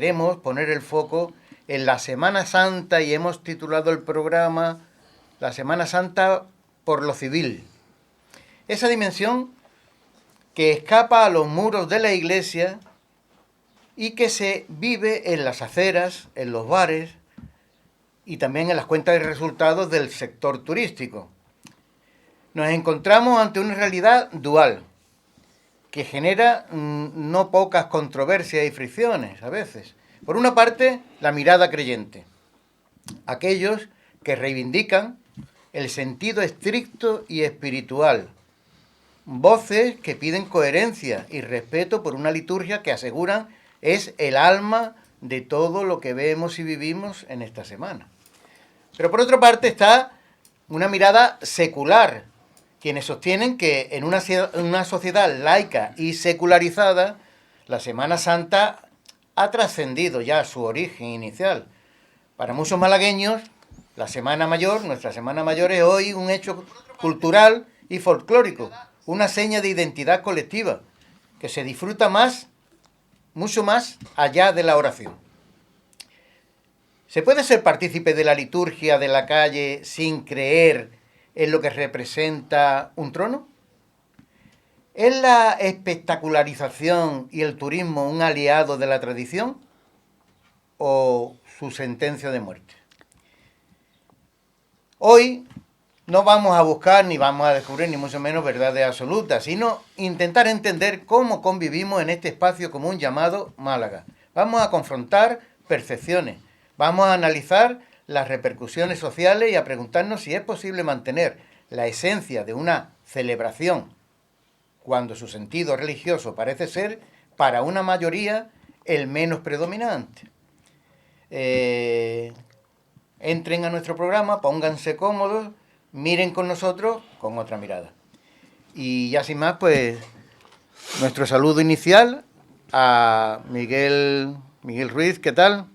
queremos poner el foco en la Semana Santa y hemos titulado el programa La Semana Santa por lo civil. Esa dimensión que escapa a los muros de la iglesia y que se vive en las aceras, en los bares y también en las cuentas de resultados del sector turístico. Nos encontramos ante una realidad dual que genera no pocas controversias y fricciones a veces. Por una parte, la mirada creyente. Aquellos que reivindican el sentido estricto y espiritual. Voces que piden coherencia y respeto por una liturgia que aseguran es el alma de todo lo que vemos y vivimos en esta semana. Pero por otra parte está una mirada secular, quienes sostienen que en una sociedad laica y secularizada, la Semana Santa ha trascendido ya su origen inicial. Para muchos malagueños, la Semana Mayor, nuestra Semana Mayor, es hoy un hecho cultural y folclórico, una seña de identidad colectiva, que se disfruta más, mucho más allá de la oración. ¿Se puede ser partícipe de la liturgia de la calle sin creer en lo que representa un trono? ¿Es la espectacularización y el turismo un aliado de la tradición o su sentencia de muerte? Hoy no vamos a buscar ni vamos a descubrir ni mucho menos verdades absolutas, sino intentar entender cómo convivimos en este espacio común llamado Málaga. Vamos a confrontar percepciones, vamos a analizar las repercusiones sociales y a preguntarnos si es posible mantener la esencia de una celebración cuando su sentido religioso parece ser, para una mayoría, el menos predominante. Entren a nuestro programa, pónganse cómodos, miren con nosotros con otra mirada. Y ya sin más, pues, nuestro saludo inicial a Miguel Ruiz, ¿qué tal?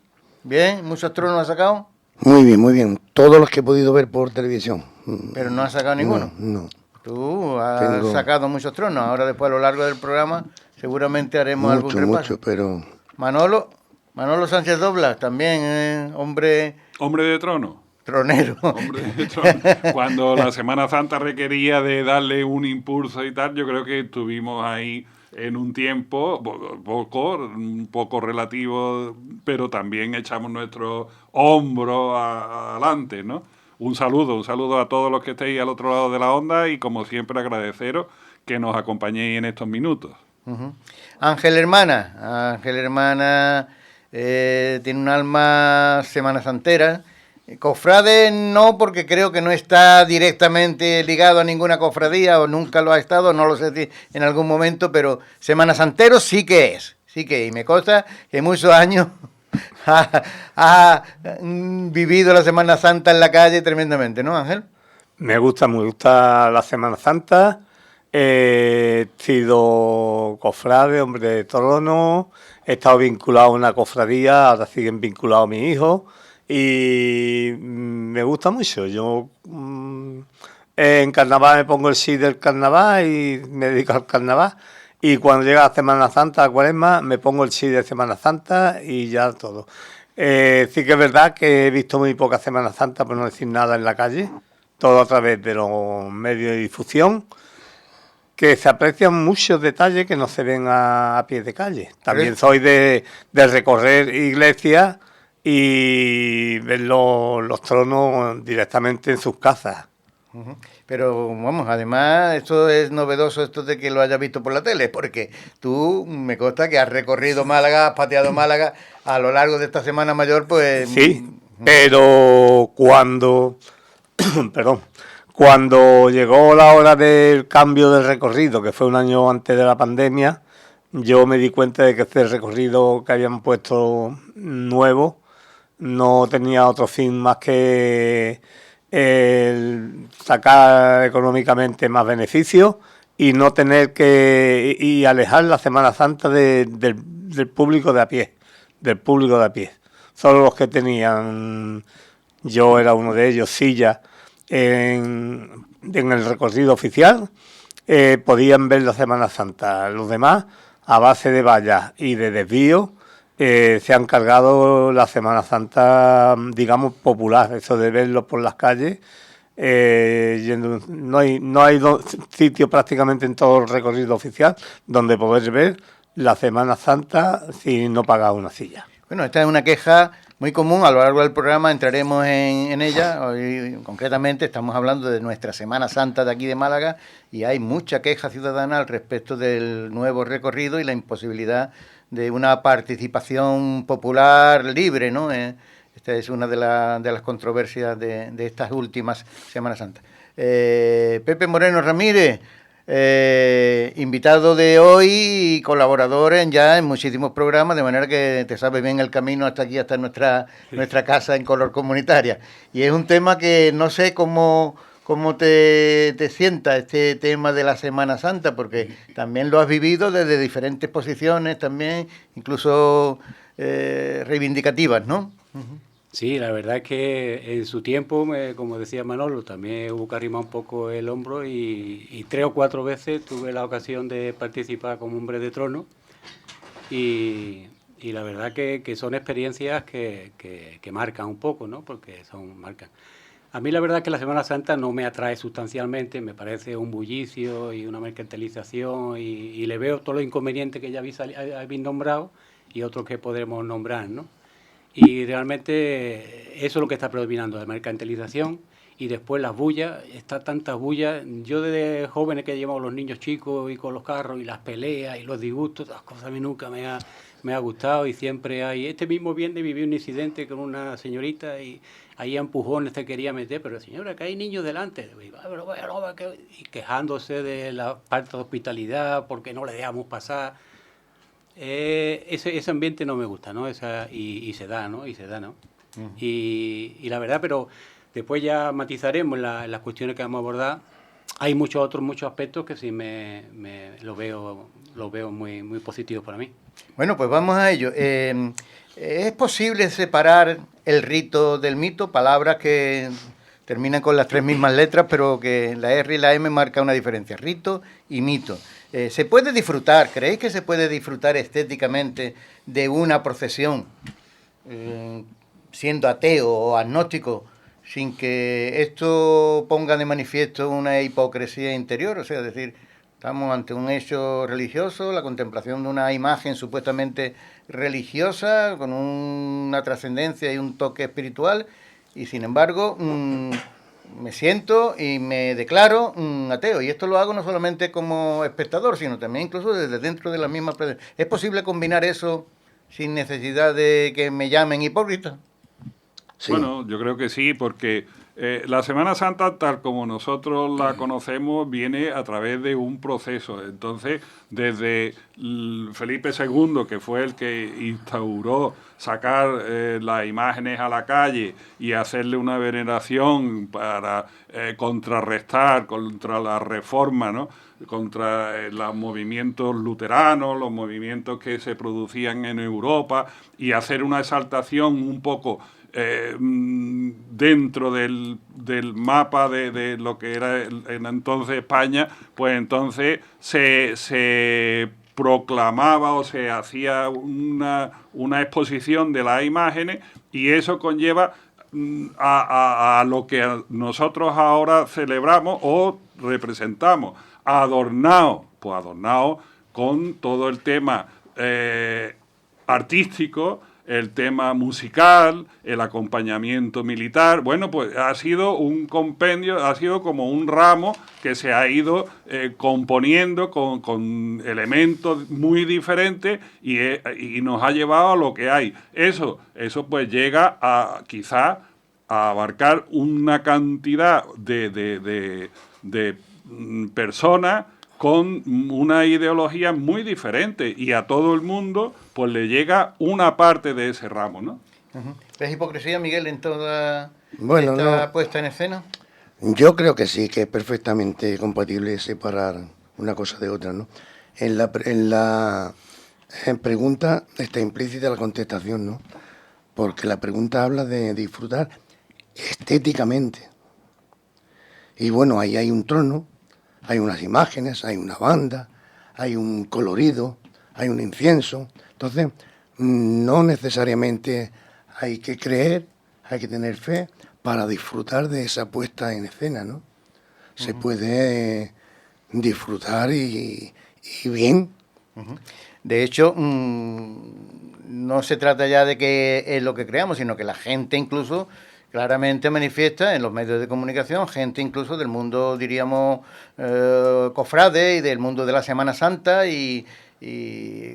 ¿Bien? ¿Muchos tronos ha sacado? Muy bien, muy bien. Todos los que he podido ver por televisión. ¿Pero no has sacado ninguno? No. Tú has sacado muchos tronos. Ahora después a lo largo del programa seguramente haremos algún repaso. Mucho, pero... Manolo Sánchez Doblas, también, hombre... Hombre de trono. Tronero. Hombre de trono. Cuando la Semana Santa requería de darle un impulso y tal, yo creo que estuvimos ahí en un tiempo un poco relativo, pero también echamos nuestro hombro adelante, ¿no? Un saludo a todos los que estéis al otro lado de la onda y, como siempre, agradeceros que nos acompañéis en estos minutos. Uh-huh. Ángel Hermana tiene un alma semana santera. Cofrade no, porque creo que no está directamente ligado a ninguna cofradía o nunca lo ha estado, no lo sé si en algún momento, pero semana santero sí que es, y me consta que muchos años ha vivido la Semana Santa en la calle tremendamente, ¿no, Ángel? Me gusta la Semana Santa. He sido cofrade, hombre de trono, he estado vinculado a una cofradía, ahora siguen vinculados mis hijos y me gusta mucho. Yo en carnaval me pongo el sí del carnaval y me dedico al carnaval, y cuando llega la Semana Santa, la Cuaresma, me pongo el sí de Semana Santa y ya todo. Sí que es verdad que he visto muy poca Semana Santa, por no decir nada, en la calle, todo a través de los medios de difusión, que se aprecian muchos detalles que no se ven a pie de calle. También soy de recorrer iglesias y ver los tronos directamente en sus casas. Uh-huh. Pero vamos, además, esto es novedoso, esto de que lo hayas visto por la tele, porque tú, me consta que has recorrido Málaga, has pateado Málaga a lo largo de esta Semana Mayor, pues... Sí, pero cuando llegó la hora del cambio del recorrido, que fue un año antes de la pandemia, yo me di cuenta de que este recorrido que habían puesto nuevo no tenía otro fin más que el sacar económicamente más beneficios y no tener que alejar la Semana Santa del público de a pie, Solo los que tenían, yo era uno de ellos, sillas en el recorrido oficial, podían ver la Semana Santa. Los demás, a base de vallas y de desvíos, se han cargado la Semana Santa, digamos, popular, eso de verlos por las calles. No hay sitio prácticamente en todo el recorrido oficial donde poder ver la Semana Santa sin no pagar una silla. Bueno, esta es una queja muy común, a lo largo del programa entraremos en ella. Hoy concretamente estamos hablando de nuestra Semana Santa de aquí de Málaga y hay mucha queja ciudadana al respecto del nuevo recorrido y la imposibilidad de una participación popular libre, ¿no? Esta es una de las controversias de estas últimas Semanas Santas. Pepe Moreno Ramírez, invitado de hoy y colaborador ya en muchísimos programas, de manera que te sabes bien el camino hasta aquí, hasta nuestra casa en Color Comunitaria. Y es un tema que no sé cómo te sienta este tema de la Semana Santa, porque también lo has vivido desde diferentes posiciones, también incluso reivindicativas, ¿no? Uh-huh. Sí, la verdad es que en su tiempo, como decía Manolo, también hubo que arrimar un poco el hombro y 3 o 4 veces tuve la ocasión de participar como hombre de trono y la verdad que son experiencias que marcan un poco, ¿no? Porque marcan. A mí la verdad que la Semana Santa no me atrae sustancialmente, me parece un bullicio y una mercantilización y le veo todos los inconvenientes que ya habéis nombrado y otros que podremos nombrar, ¿no? Y realmente eso es lo que está predominando, la mercantilización y después las bullas, está tantas bullas. Yo desde jóvenes que llevamos los niños chicos y con los carros y las peleas y los disgustos, las cosas a mí nunca me ha gustado y siempre hay. Este mismo viernes viví un incidente con una señorita y ahí a empujones se quería meter, pero señora, que hay niños delante, y quejándose de la falta de hospitalidad porque no le dejamos pasar. Ese ambiente no me gusta, ¿no? Y se da, ¿no? Uh-huh. Y la verdad, pero después ya matizaremos las cuestiones que vamos a abordar. Hay muchos aspectos que sí lo veo muy, muy positivos para mí. Bueno, pues vamos a ello. ¿Es posible separar el rito del mito? Palabras que terminan con las 3 mismas letras, pero que la R y la M marcan una diferencia. Rito y mito. ¿Se puede disfrutar? ¿Creéis que se puede disfrutar estéticamente de una procesión siendo ateo o agnóstico sin que esto ponga de manifiesto una hipocresía interior? O sea, es decir, estamos ante un hecho religioso, la contemplación de una imagen supuestamente religiosa con una trascendencia y un toque espiritual y sin embargo me siento y me declaro ateo. Y esto lo hago no solamente como espectador, sino también incluso desde dentro de la misma... ¿Es posible combinar eso sin necesidad de que me llamen hipócrita? Sí. Bueno, yo creo que sí, porque la Semana Santa, tal como nosotros la conocemos, viene a través de un proceso. Entonces, desde Felipe II, que fue el que instauró sacar las imágenes a la calle y hacerle una veneración para contrarrestar contra la reforma, ¿no? Contra los movimientos luteranos, los movimientos que se producían en Europa y hacer una exaltación un poco dentro del mapa de lo que era en entonces España, pues entonces se proclamaba o se hacía una exposición de las imágenes y eso conlleva a lo que nosotros ahora celebramos o representamos, adornado con todo el tema artístico, el tema musical, el acompañamiento militar. Bueno, pues ha sido un compendio, ha sido como un ramo que se ha ido componiendo con elementos muy diferentes y nos ha llevado a lo que hay. Eso pues llega a quizá a abarcar una cantidad de personas con una ideología muy diferente y a todo el mundo pues le llega una parte de ese ramo, ¿no? Uh-huh. ¿Es hipocresía, Miguel, en toda esta puesta en escena? Yo creo que sí, que es perfectamente compatible separar una cosa de otra, ¿no? En la pregunta está implícita la contestación, ¿no? Porque la pregunta habla de disfrutar estéticamente. Y bueno, ahí hay un trono, hay unas imágenes, hay una banda, hay un colorido, hay un incienso. Entonces, no necesariamente hay que creer, hay que tener fe para disfrutar de esa puesta en escena, ¿no? Se puede disfrutar y bien. De hecho, no se trata ya de que es lo que creamos, sino que la gente incluso claramente manifiesta en los medios de comunicación, gente incluso del mundo, diríamos, cofrade y del mundo de la Semana Santa y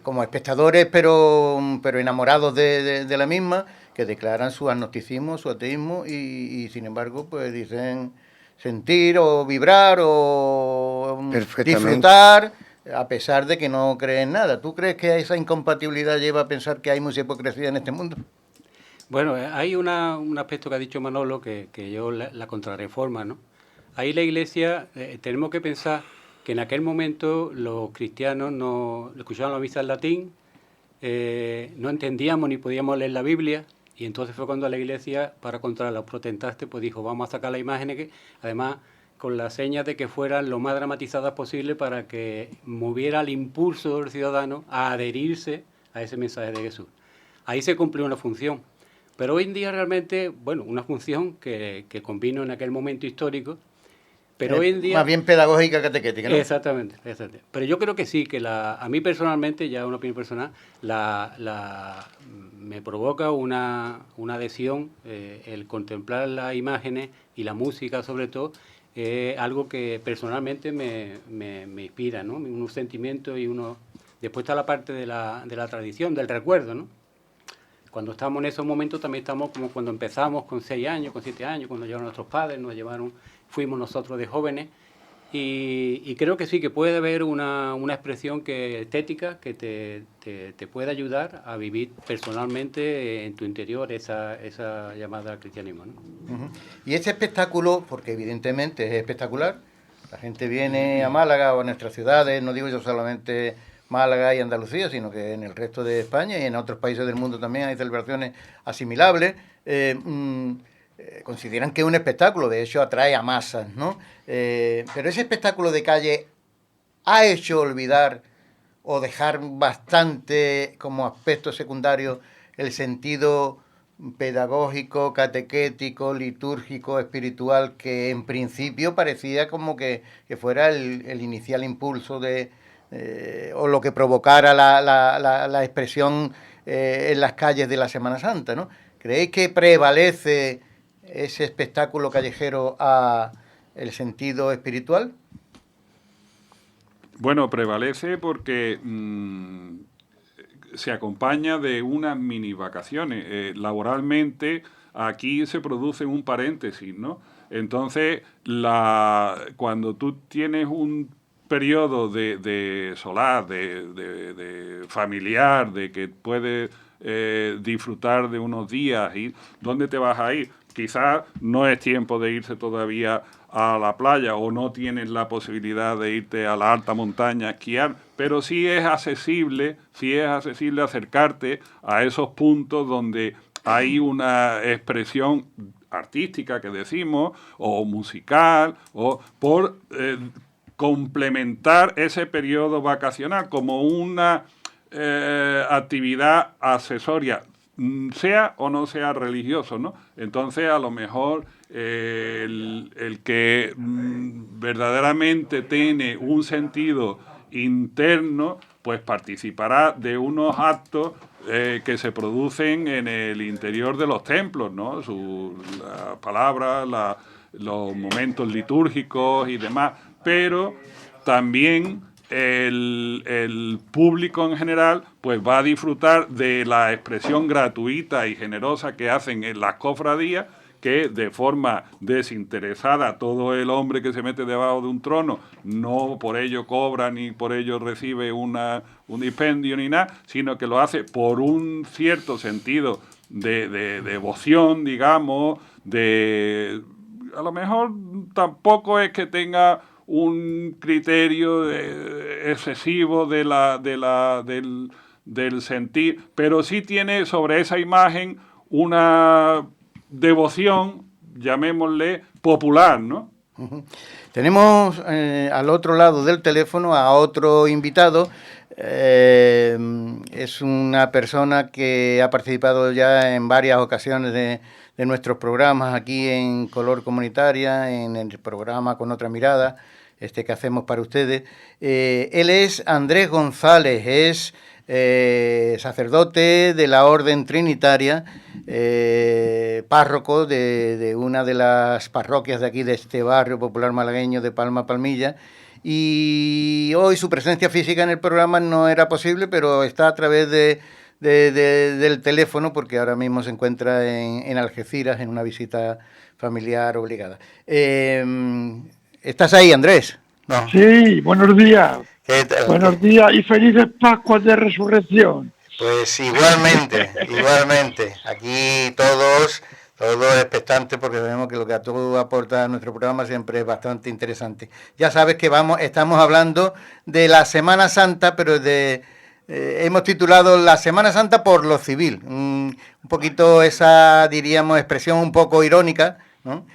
como espectadores, pero enamorados de la misma, que declaran su agnosticismo, su ateísmo y sin embargo, pues dicen sentir o vibrar o disfrutar, a pesar de que no creen nada. ¿Tú crees que esa incompatibilidad lleva a pensar que hay mucha hipocresía en este mundo? Bueno, hay un aspecto que ha dicho Manolo que yo la contrarreforma, ¿no? Ahí la Iglesia, tenemos que pensar que en aquel momento los cristianos no escuchaban la misa en latín, no entendíamos ni podíamos leer la Biblia, y entonces fue cuando la Iglesia, para contra los protestantes, pues dijo, vamos a sacar las imágenes que, además, con las señas de que fueran lo más dramatizadas posible para que moviera el impulso del ciudadano a adherirse a ese mensaje de Jesús. Ahí se cumplió una función. Pero hoy en día realmente, bueno, una función que convino en aquel momento histórico, pero hoy en día... Más bien pedagógica que catequética, ¿no? Exactamente. Pero yo creo que sí, que a mí personalmente, ya una opinión personal, me provoca una adhesión, el contemplar las imágenes y la música sobre todo, algo que personalmente me inspira, ¿no? Un sentimiento y uno... Después está la parte de la tradición, del recuerdo, ¿no? Cuando estamos en esos momentos también estamos como cuando empezamos con 6 años, con 7 años, cuando llevaron nuestros padres, fuimos nosotros de jóvenes, y creo que sí, que puede haber una expresión estética que te puede ayudar a vivir personalmente en tu interior esa llamada al cristianismo, ¿no? Y ese espectáculo, porque evidentemente es espectacular, la gente viene a Málaga o a nuestras ciudades, no digo yo solamente Málaga y Andalucía, sino que en el resto de España y en otros países del mundo también hay celebraciones asimilables, consideran que es un espectáculo, de hecho atrae a masas, ¿no? Pero ese espectáculo de calle ha hecho olvidar o dejar bastante como aspecto secundario el sentido pedagógico, catequético, litúrgico, espiritual, que en principio parecía como que fuera el inicial impulso o lo que provocara la expresión en las calles de la Semana Santa, ¿no? ¿Creéis que prevalece ese espectáculo callejero a el sentido espiritual? Bueno, prevalece porque se acompaña de unas mini vacaciones. Laboralmente aquí se produce un paréntesis, ¿no? Entonces, cuando tú tienes un periodo de solar, de familiar, de que puedes disfrutar de unos días, ¿dónde te vas a ir? Quizás no es tiempo de irse todavía a la playa o no tienes la posibilidad de irte a la alta montaña a esquiar, pero sí es accesible acercarte a esos puntos donde hay una expresión artística que decimos, o musical, o por complementar ese periodo vacacional como una actividad accesoria, sea o no sea religioso, ¿no? Entonces, a lo mejor el que verdaderamente tiene un sentido interno, pues participará de unos actos que se producen en el interior de los templos, ¿no? La palabra, los momentos litúrgicos y demás, pero también el público en general pues va a disfrutar de la expresión gratuita y generosa que hacen en las cofradías, que de forma desinteresada todo el hombre que se mete debajo de un trono no por ello cobra ni por ello recibe un dispendio ni nada, sino que lo hace por un cierto sentido de devoción, digamos, a lo mejor tampoco es que tenga un criterio excesivo del sentir, pero sí tiene sobre esa imagen una devoción, llamémosle, popular, ¿no? Tenemos al otro lado del teléfono a otro invitado Es una persona que ha participado ya en varias ocasiones de nuestros programas aquí en Color Comunitaria, en el programa Con Otra Mirada, que hacemos para ustedes. Él es Andrés González, es sacerdote de la Orden Trinitaria, párroco de una de las parroquias de aquí, de este barrio popular malagueño de Palma Palmilla. Y hoy su presencia física en el programa no era posible, pero está a través del teléfono, porque ahora mismo se encuentra en Algeciras en una visita familiar obligada. ¿Estás ahí, Andrés? No. Sí, buenos días. Buenos días y felices Pascuas de Resurrección. Pues igualmente. Aquí todos expectantes, porque sabemos que lo que tú aportas a nuestro programa siempre es bastante interesante. Ya sabes que estamos hablando de la Semana Santa, pero hemos titulado La Semana Santa por lo civil. Un poquito esa, diríamos, expresión un poco irónica, ¿no?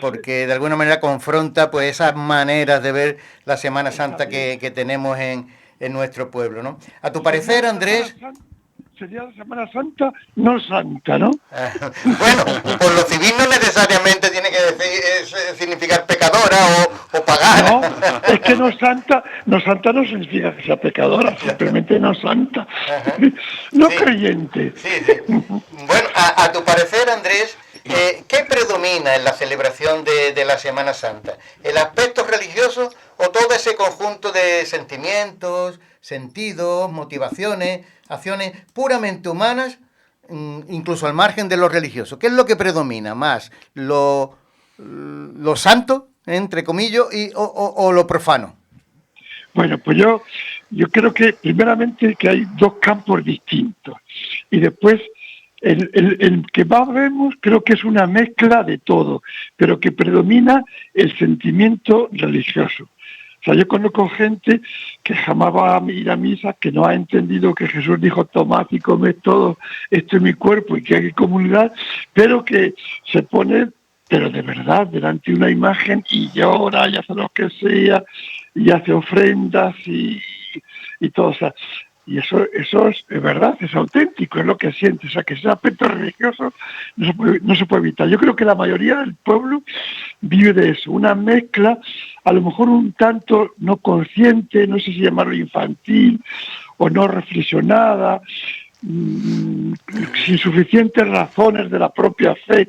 Porque de alguna manera confronta pues esas maneras de ver la Semana Santa que tenemos en nuestro pueblo, ¿no? A tu parecer, Andrés... Sería la Semana Santa, no santa, ¿no? Bueno, por lo civil no necesariamente tiene que significar pecadora o pagana. No, es que no santa no significa que sea pecadora, simplemente no santa. No sí, creyente. Sí. Bueno, a tu parecer, Andrés, ¿qué predomina en la celebración de la Semana Santa? ¿El aspecto religioso o todo ese conjunto de sentimientos, sentidos, motivaciones, acciones puramente humanas, incluso al margen de lo religioso? ¿Qué es lo que predomina más? ¿Lo santo, entre comillas, o lo profano? Bueno, pues yo creo que primeramente que hay dos campos distintos y después el que más vemos creo que es una mezcla de todo, pero que predomina el sentimiento religioso. O sea, yo conozco gente que jamás va a ir a misa, que no ha entendido que Jesús dijo: tomad y comed todo, esto es mi cuerpo y que hay comunidad, pero que se pone, pero de verdad, delante de una imagen y llora y hace lo que sea, y hace ofrendas y todo. O sea, y eso es verdad, es auténtico, es lo que siente. O sea, que ese aspecto religioso no se puede evitar. Yo creo que la mayoría del pueblo vive de eso, una mezcla, a lo mejor un tanto no consciente, no sé si llamarlo infantil o no reflexionada, sin suficientes razones de la propia fe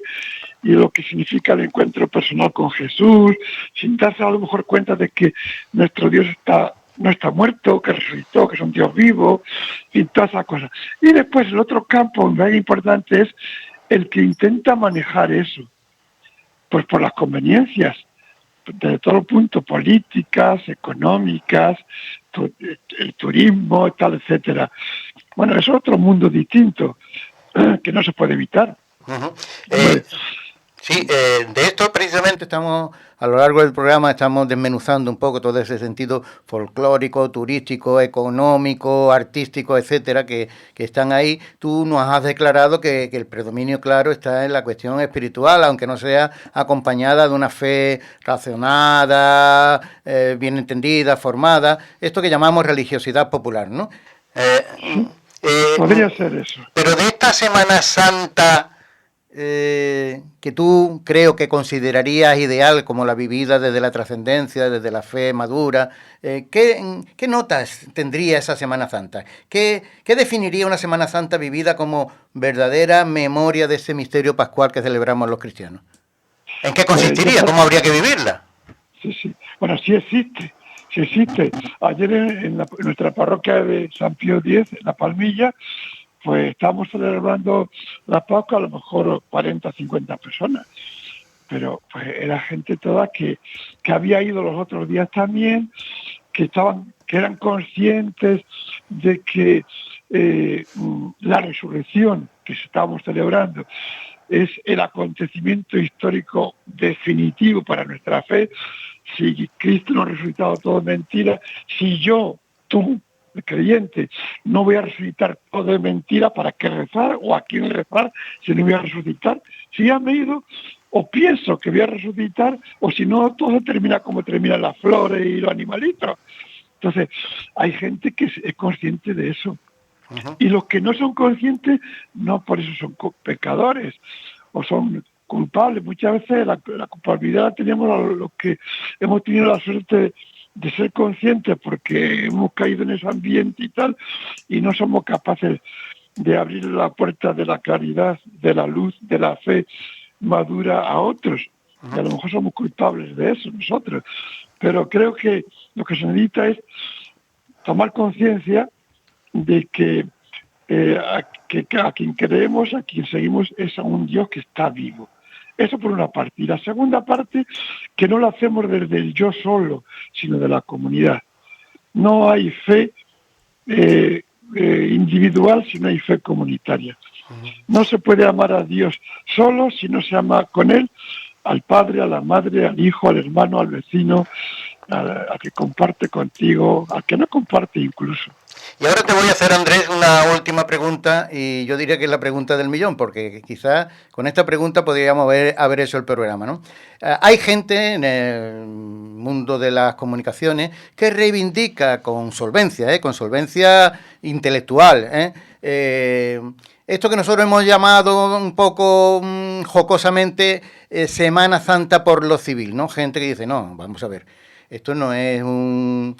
y lo que significa el encuentro personal con Jesús, sin darse a lo mejor cuenta de que nuestro Dios no está muerto, que resucitó, que es un Dios vivo, y todas esas cosas. Y después el otro campo muy importante es el que intenta manejar eso, pues por las conveniencias, desde todo el punto, políticas, económicas, el turismo, tal, etcétera. Bueno, es otro mundo distinto que no se puede evitar. Uh-huh. Sí, de esto precisamente estamos, a lo largo del programa, estamos desmenuzando un poco todo ese sentido folclórico, turístico, económico, artístico, etcétera, que están ahí. Tú nos has declarado que el predominio claro está en la cuestión espiritual, aunque no sea acompañada de una fe racionada, bien entendida, formada, esto que llamamos religiosidad popular, ¿no? Podría ser eso. Pero de esta Semana Santa... que tú creo que considerarías ideal como la vivida desde la trascendencia, desde la fe madura, ¿qué notas tendría esa Semana Santa? ¿Qué definiría una Semana Santa vivida como verdadera memoria de ese misterio pascual que celebramos los cristianos? ¿En qué consistiría? ¿Cómo habría que vivirla? Sí. Bueno, sí existe. Ayer en nuestra parroquia de San Pío X, en La Palmilla, pues estábamos celebrando la Pascua, a lo mejor 40 o 50 personas, pero pues era gente toda que había ido los otros días también, que eran conscientes de que la resurrección que estábamos celebrando es el acontecimiento histórico definitivo para nuestra fe. Si Cristo no ha resucitado, todo es mentira. Si tú, el creyente, no voy a resucitar, todo es mentira. ¿Para qué rezar? ¿O a quién rezar si no voy a resucitar? Si ya me he ido, o pienso que voy a resucitar, o si no, todo termina como terminan las flores y los animalitos. Entonces, hay gente que es consciente de eso. Y los que no son conscientes, no por eso son pecadores o son culpables. Muchas veces la culpabilidad la tenemos los que hemos tenido la suerte de ser conscientes porque hemos caído en ese ambiente y tal, y no somos capaces de abrir la puerta de la claridad, de la luz, de la fe madura a otros. Y a lo mejor somos culpables de eso nosotros. Pero creo que lo que se necesita es tomar conciencia de que a quien creemos, a quien seguimos, es a un Dios que está vivo. Eso por una parte. Y la segunda parte, que no lo hacemos desde el yo solo, sino de la comunidad. No hay fe individual si no hay fe comunitaria. No se puede amar a Dios solo si no se ama con Él, al padre, a la madre, al hijo, al hermano, al vecino, al que comparte contigo, al que no comparte incluso. Y ahora te voy a hacer, Andrés, una última pregunta, y yo diría que es la pregunta del millón, porque quizás con esta pregunta podríamos haber hecho el programa, ¿no? Hay gente en el mundo de las comunicaciones que reivindica con solvencia intelectual, esto que nosotros hemos llamado un poco jocosamente Semana Santa por lo civil, ¿no? Gente que dice, no, vamos a ver, esto no es un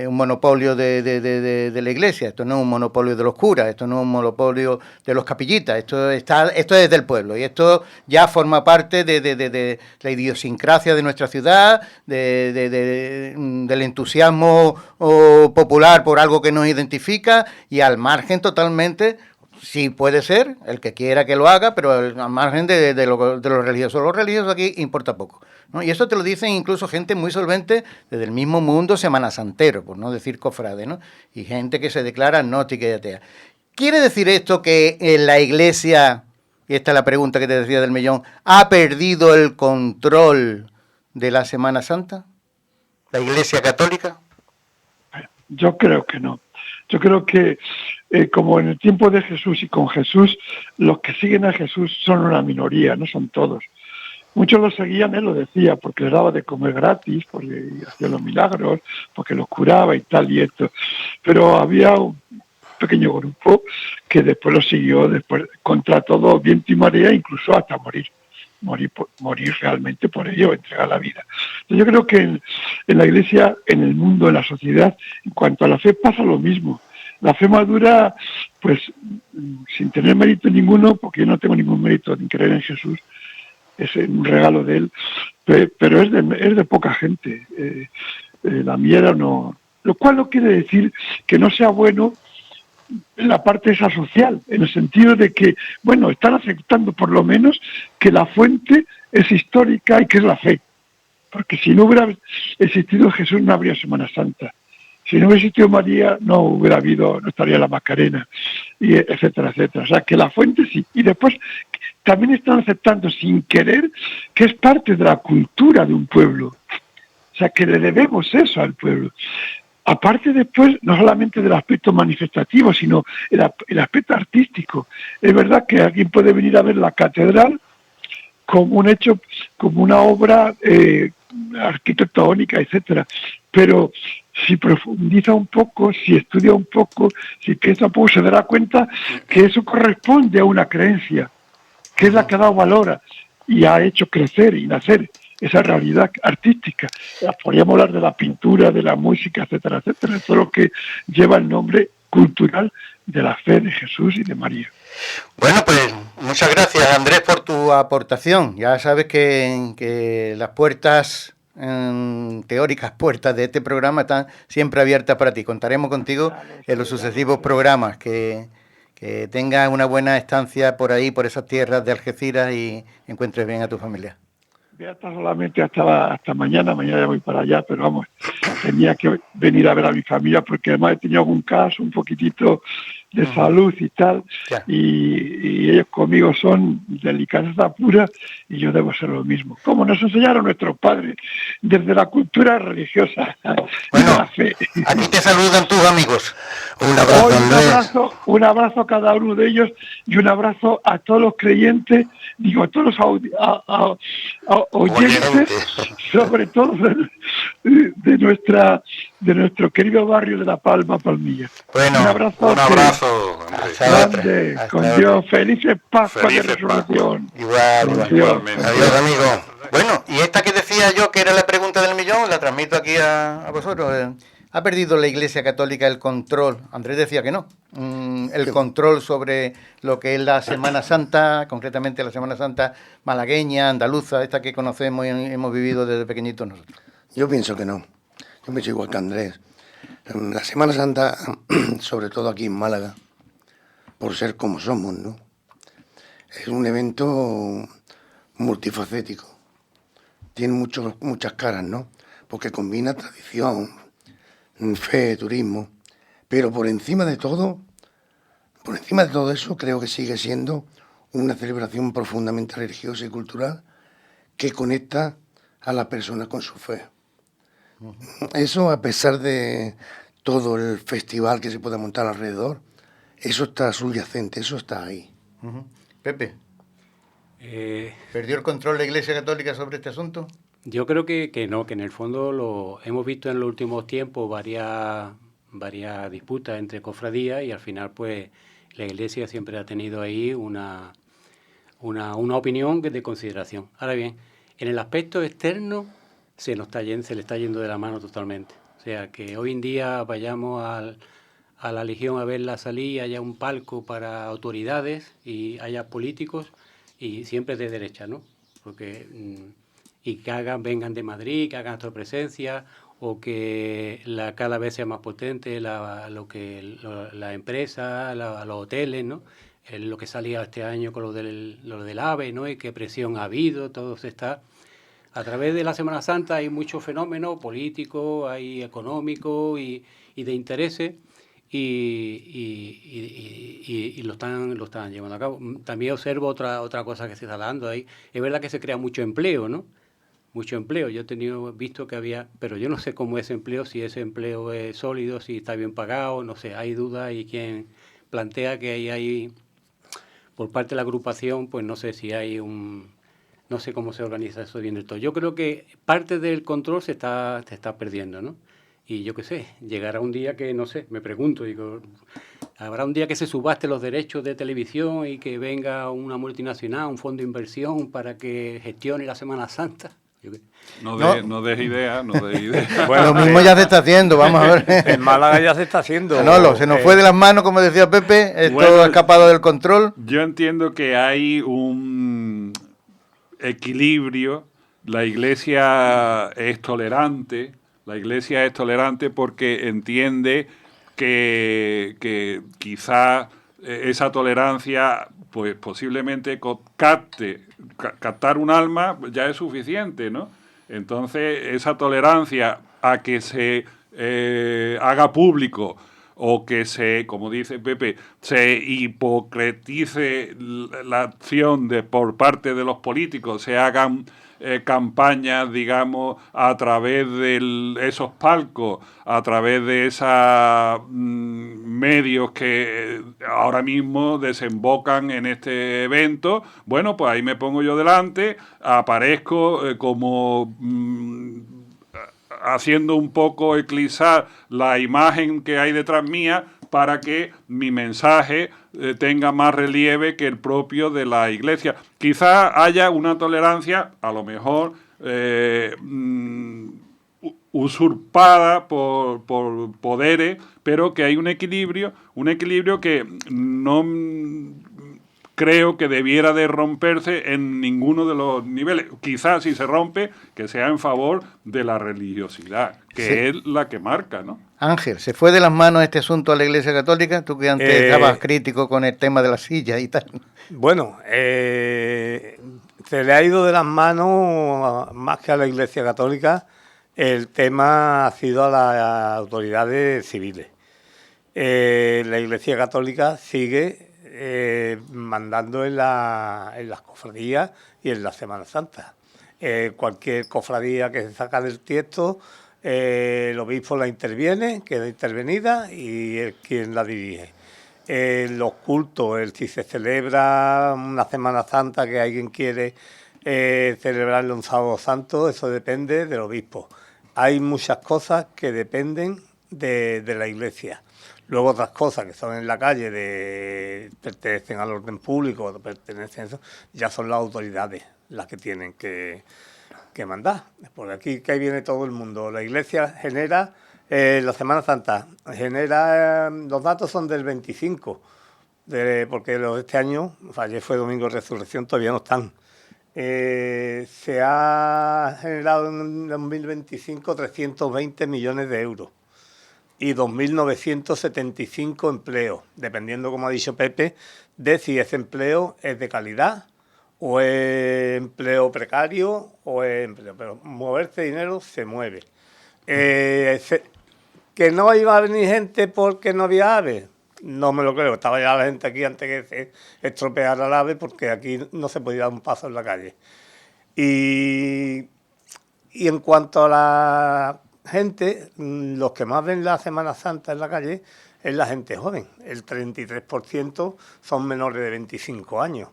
monopolio de la iglesia, esto no es un monopolio de los curas, esto no es un monopolio de los capillitas, esto es del pueblo y esto ya forma parte de la idiosincrasia de nuestra ciudad, del entusiasmo popular por algo que nos identifica y al margen totalmente. Sí puede ser, el que quiera que lo haga, pero al margen de los religiosos. Los religiosos aquí importa poco, ¿no? Y eso te lo dicen incluso gente muy solvente desde el mismo mundo semanasantero, por no decir cofrade, ¿no? Y gente que se declara gnóstica y atea. ¿Quiere decir esto que en la Iglesia, y esta es la pregunta que te decía del millón, ha perdido el control de la Semana Santa? ¿La Iglesia Católica? Yo creo que no. Yo creo que como en el tiempo de Jesús y con Jesús, los que siguen a Jesús son una minoría, no son todos. Muchos lo seguían, él lo decía, porque les daba de comer gratis, porque hacía los milagros, porque los curaba y tal y esto. Pero había un pequeño grupo que después lo siguió, después contra todo viento y marea, incluso hasta morir realmente por ello, entregar la vida. Entonces yo creo que en la Iglesia, en el mundo, en la sociedad, en cuanto a la fe pasa lo mismo. La fe madura, pues, sin tener mérito ninguno, porque yo no tengo ningún mérito en creer en Jesús, es un regalo de Él, pero es de poca gente. La mía no. Lo cual no quiere decir que no sea bueno en la parte esa social, en el sentido de que, bueno, están aceptando por lo menos que la fuente es histórica y que es la fe. Porque si no hubiera existido Jesús no habría Semana Santa. Si no hubiera existido María, no estaría la Macarena, y etcétera, etcétera. O sea, que la fuente sí. Y después también están aceptando sin querer que es parte de la cultura de un pueblo. O sea, que le debemos eso al pueblo. Aparte después, no solamente del aspecto manifestativo, sino el aspecto artístico. Es verdad que alguien puede venir a ver la catedral como un hecho, como una obra arquitectónica, etcétera. Pero si profundiza un poco, si estudia un poco, si piensa un poco, se dará cuenta que eso corresponde a una creencia, que es la que ha dado valor y ha hecho crecer y nacer esa realidad artística. Podríamos hablar de la pintura, de la música, etcétera, etcétera. Todo lo que lleva el nombre cultural de la fe de Jesús y de María. Bueno, pues muchas gracias, Andrés, por tu aportación. Ya sabes que las puertas, teóricas puertas de este programa están siempre abiertas para ti. Contaremos contigo en los sucesivos programas. Que tengas una buena estancia por ahí, por esas tierras de Algeciras y encuentres bien a tu familia. Voy a estar solamente hasta mañana ya voy para allá, pero vamos, tenía que venir a ver a mi familia porque además he tenido algún caso un poquitito de salud y tal, y ellos conmigo son delicadeza pura y yo debo ser lo mismo. Como nos enseñaron nuestros padres desde la cultura religiosa. Bueno, la fe. Aquí te saludan tus amigos. Un abrazo, un abrazo a cada uno de ellos y un abrazo a todos los creyentes, digo, a todos los oyentes, sobre todo de nuestra de nuestro querido barrio de La Palma, Palmilla. Bueno, un abrazo. Un abrazo, Andrés. Hasta otra. Grande, Hasta con otra. Dios, felices Pascua de Felices Resurrección. Igual, igual. Igualmente. Adiós, amigo. Bueno, y esta que decía yo, que era la pregunta del millón, la transmito aquí a vosotros. ¿Ha perdido la Iglesia Católica el control? Andrés decía que no. El control sobre lo que es la Semana Santa, concretamente la Semana Santa malagueña, andaluza, esta que conocemos y hemos vivido desde pequeñitos nosotros. Yo pienso que no. Yo pienso igual que Andrés. La Semana Santa, sobre todo aquí en Málaga, por ser como somos, ¿no? Es un evento multifacético. Tiene muchas caras, ¿no? Porque combina tradición, fe, turismo. Pero por encima de todo eso, creo que sigue siendo una celebración profundamente religiosa y cultural que conecta a las personas con su fe. Eso, a pesar de todo el festival que se pueda montar alrededor, eso está subyacente, eso está ahí. Pepe, ¿perdió el control la Iglesia Católica sobre este asunto? Yo creo que no, que en el fondo lo hemos visto en los últimos tiempos varias disputas entre cofradías y al final pues la Iglesia siempre ha tenido ahí una opinión de consideración. Ahora bien, en el aspecto externo se le está yendo de la mano totalmente. O sea, que hoy en día vayamos a la Legión a verla salir, haya un palco para autoridades y haya políticos y siempre de derecha, ¿no? Porque y que vengan de Madrid, que hagan nuestra presencia o que cada vez sea más potente la empresa, los hoteles, ¿no? Lo que salía este año con lo del AVE, ¿no? Y qué presión ha habido, todo se está... A través de la Semana Santa hay muchos fenómenos políticos, hay económicos y de intereses y lo están llevando a cabo. También observo otra cosa que se está dando ahí. Es verdad que se crea mucho empleo, ¿no? Mucho empleo. Yo he visto que había, pero yo no sé cómo es empleo, si ese empleo es sólido, si está bien pagado, no sé, hay dudas y quien plantea que hay por parte de la agrupación, pues no sé si hay no sé cómo se organiza eso bien del todo. Yo creo que parte del control se está perdiendo, ¿no? Y yo qué sé, llegará un día que, no sé, me pregunto, digo, habrá un día que se subaste los derechos de televisión y que venga una multinacional, un fondo de inversión para que gestione la Semana Santa. No des idea. Bueno, lo mismo ya se está haciendo, vamos a ver. En Málaga ya se está haciendo. Manolo, se nos fue de las manos, como decía Pepe, todo ha escapado del control. Yo entiendo que hay un equilibrio. La Iglesia es tolerante porque entiende que quizá esa tolerancia, pues posiblemente captar un alma ya es suficiente, ¿no? Entonces, esa tolerancia a que se haga público o que se, como dice Pepe, se hipocritice la acción por parte de los políticos, se hagan campañas, digamos, a través de esos palcos, a través de esos medios que ahora mismo desembocan en este evento. Bueno, pues ahí me pongo yo delante, aparezco como haciendo un poco eclipsar la imagen que hay detrás mía para que mi mensaje tenga más relieve que el propio de la Iglesia. Quizá haya una tolerancia, a lo mejor usurpada por poderes, pero que hay un equilibrio que no creo que debiera de romperse en ninguno de los niveles. Quizás si se rompe, que sea en favor de la religiosidad, que es la que marca, ¿no? Ángel, ¿se fue de las manos este asunto a la Iglesia Católica? Tú que antes estabas crítico con el tema de las sillas y tal. Bueno, se le ha ido de las manos, más que a la Iglesia Católica, el tema ha sido a las autoridades civiles. La Iglesia Católica sigue mandando en las cofradías y en la Semana Santa. Cualquier cofradía que se saca del tiesto, el obispo la interviene, queda intervenida y es quien la dirige. Los cultos, si se celebra una Semana Santa que alguien quiere celebrarlo un sábado santo, eso depende del obispo. hay muchas cosas que dependen de la Iglesia. Luego otras cosas que son en la calle, pertenecen al orden público, pertenecen a eso, ya son las autoridades las que tienen que mandar. Por aquí que ahí viene todo el mundo. La Iglesia genera, la Semana Santa, los datos son del 25, porque este año, ayer fue Domingo de Resurrección, todavía no están. Se ha generado en 2025 320 millones de euros y 2.975 empleos, dependiendo, como ha dicho Pepe, de si ese empleo es de calidad o es empleo precario o es empleo. Pero moverse dinero se mueve. Que no iba a venir gente porque no había aves. No me lo creo, estaba ya la gente aquí antes que se estropeara el ave, porque aquí no se podía dar un paso en la calle. Y en cuanto a la gente, los que más ven la Semana Santa en la calle es la gente joven. El 33% son menores de 25 años.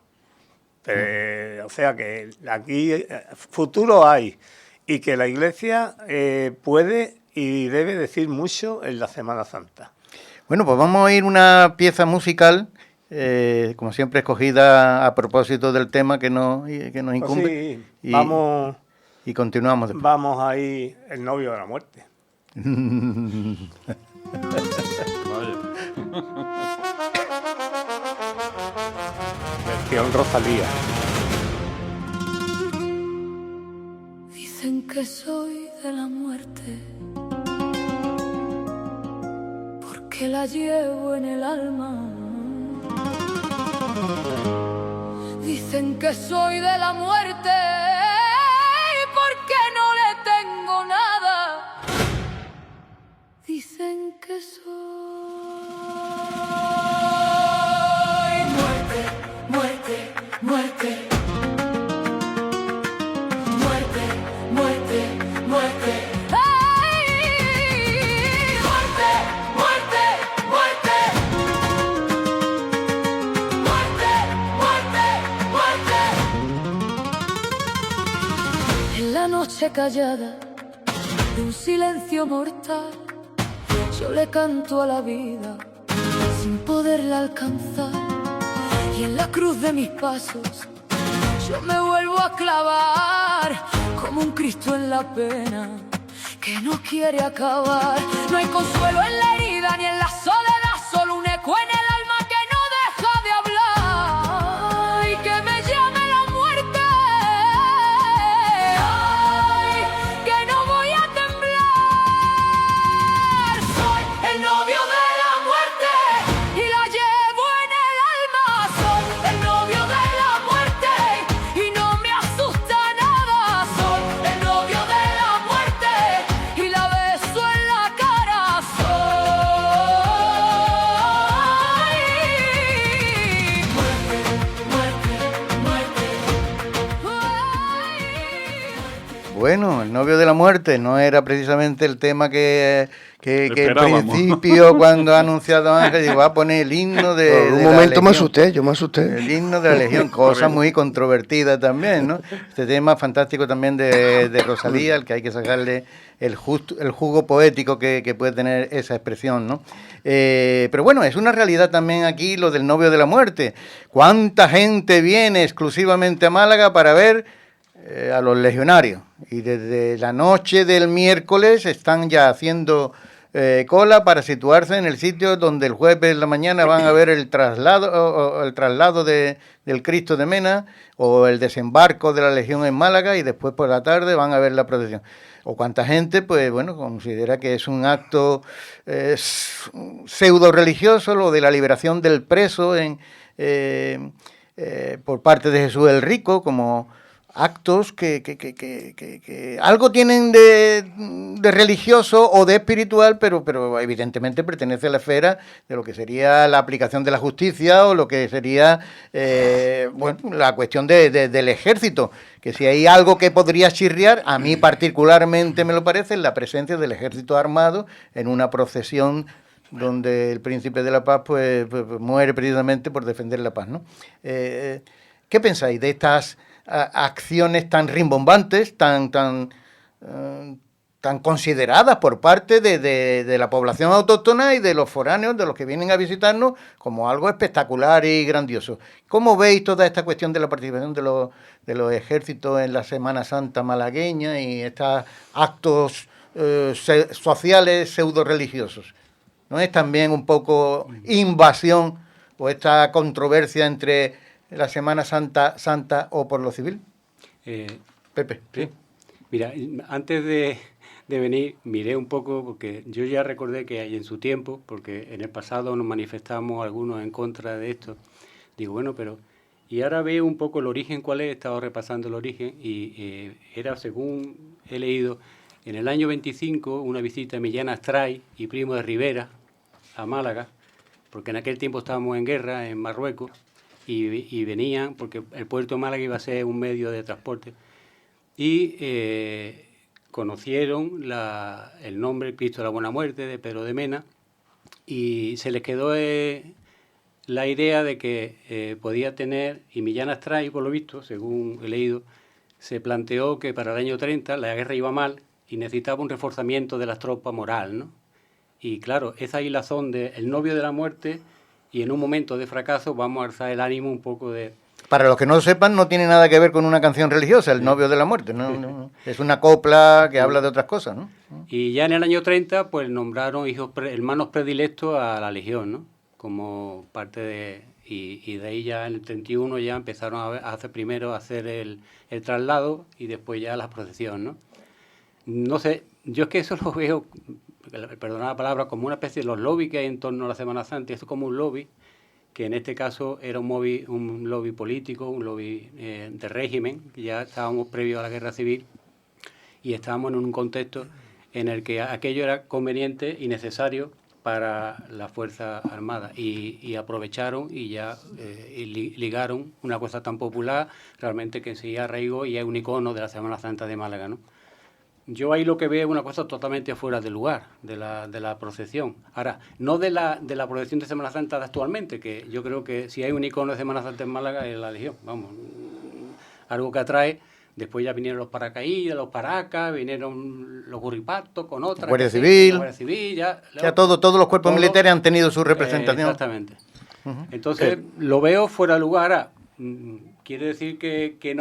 O sea que aquí futuro hay, y que la Iglesia puede y debe decir mucho en la Semana Santa. Bueno, pues vamos a oír una pieza musical, como siempre escogida a propósito del tema que nos incumbe. Sí, vamos, y continuamos después. Vamos ahí, El novio de la muerte. Versión Rosalía. Dicen que soy de la muerte, que la llevo en el alma. Dicen que soy de la muerte porque no le tengo nada. Dicen que soy muerte, muerte, muerte. Muerte, muerte, muerte. Noche callada de un silencio mortal, yo le canto a la vida sin poderla alcanzar, y en la cruz de mis pasos yo me vuelvo a clavar como un Cristo en la pena que no quiere acabar. No hay consuelo en la herida ni en la soledad, solo un eco en el alma que no deja de hablar y que me llame la muerte. Bueno, El novio de la muerte no era precisamente el tema que en principio, cuando ha anunciado Ángel, digo, va a poner el himno de un momento me asusté, yo me asusté. El himno de la Legión, cosa muy controvertida también, ¿no? Este tema fantástico también de Rosalía, al que hay que sacarle el jugo poético que puede tener esa expresión, ¿no? Pero bueno, es una realidad también aquí lo del novio de la muerte. ¿Cuánta gente viene exclusivamente a Málaga para ver a los legionarios? Y desde la noche del miércoles están ya haciendo cola para situarse en el sitio donde el jueves en la mañana van a ver el traslado del Cristo de Mena o el desembarco de la Legión en Málaga, y después por la tarde van a ver la procesión. O cuánta gente, pues bueno, considera que es un acto pseudo religioso, lo de la liberación del preso por parte de Jesús el Rico, como actos que algo tienen de religioso o de espiritual, pero evidentemente pertenece a la esfera de lo que sería la aplicación de la justicia o lo que sería la cuestión del ejército, que si hay algo que podría chirriar, a mí particularmente me lo parece, es la presencia del ejército armado en una procesión donde el príncipe de la paz pues muere precisamente por defender la paz, ¿no? ¿Qué pensáis de estas acciones tan rimbombantes, tan están consideradas por parte de la población autóctona y de los foráneos, de los que vienen a visitarnos, como algo espectacular y grandioso. ¿Cómo veis toda esta cuestión de la participación de los ejércitos en la Semana Santa malagueña y estos actos sociales pseudo-religiosos? ¿No es también un poco invasión o esta controversia entre la Semana Santa o por lo civil? Pepe. Sí. Mira, antes de venir miré un poco, porque yo ya recordé que hay en su tiempo, porque en el pasado nos manifestamos algunos en contra de esto. Digo, bueno, pero... Y ahora veo un poco el origen, cuál es, he estado repasando el origen, y era, según he leído, en el año 25, una visita a Millán Astray y Primo de Rivera a Málaga, porque en aquel tiempo estábamos en guerra en Marruecos, y venían, porque el puerto de Málaga iba a ser un medio de transporte, y conocieron el nombre Cristo de la Buena Muerte de Pedro de Mena, y se les quedó la idea de que podía tener, y Millán Astray, por lo visto, según he leído, se planteó que para el año 30 la guerra iba mal y necesitaba un reforzamiento de las tropas moral, ¿no? Y claro, esa hilazón de el novio de la muerte, y en un momento de fracaso vamos a alzar el ánimo un poco de... Para los que no lo sepan, no tiene nada que ver con una canción religiosa, el novio de la muerte, no. Es una copla que habla de otras cosas, ¿no? Y ya en el año 30, pues nombraron hermanos predilectos a la Legión, ¿no? Como parte de... Y de ahí ya en el 31 ya empezaron a hacer el traslado y después ya la procesión, ¿no? No sé, yo es que eso lo veo, perdona la palabra, como una especie de los lobbies que hay en torno a la Semana Santa. Esto es como un lobby, que en este caso era un lobby político, un lobby de régimen, que ya estábamos previo a la guerra civil y estábamos en un contexto en el que aquello era conveniente y necesario para la Fuerza Armada, y aprovecharon y ya ligaron una cosa tan popular realmente que se arraigó y es un icono de la Semana Santa de Málaga, ¿no? Yo ahí lo que veo es una cosa totalmente fuera de lugar, de la procesión. Ahora, no de la procesión de Semana Santa de actualmente, que yo creo que si hay un icono de Semana Santa en Málaga es la Legión, vamos, algo que atrae. Después ya vinieron los paracaídas, los paracas, vinieron los gurripatos con otras. La Guardia Civil. La Guardia Civil, ya todos los cuerpos militares han tenido su representación. Exactamente. Entonces, lo veo fuera de lugar. Ahora, quiere decir que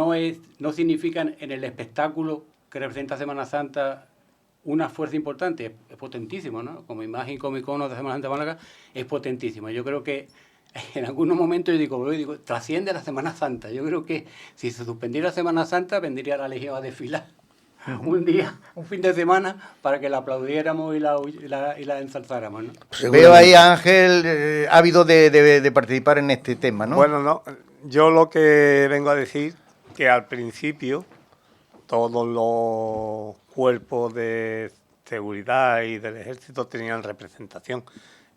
no significan en el espectáculo que representa Semana Santa una fuerza importante. Es potentísimo, ¿no? Como imagen, como icono de Semana Santa de Málaga, es potentísimo. Yo creo que en algunos momentos yo digo, trasciende la Semana Santa. Yo creo que si se suspendiera Semana Santa, vendría la Legión a desfilar un fin de semana, para que la aplaudiéramos y la ensalzáramos, ¿no? Veo ahí a Ángel ávido de participar en este tema, ¿no? Bueno, no, yo lo que vengo a decir, que al principio todos los cuerpos de seguridad y del ejército tenían representación.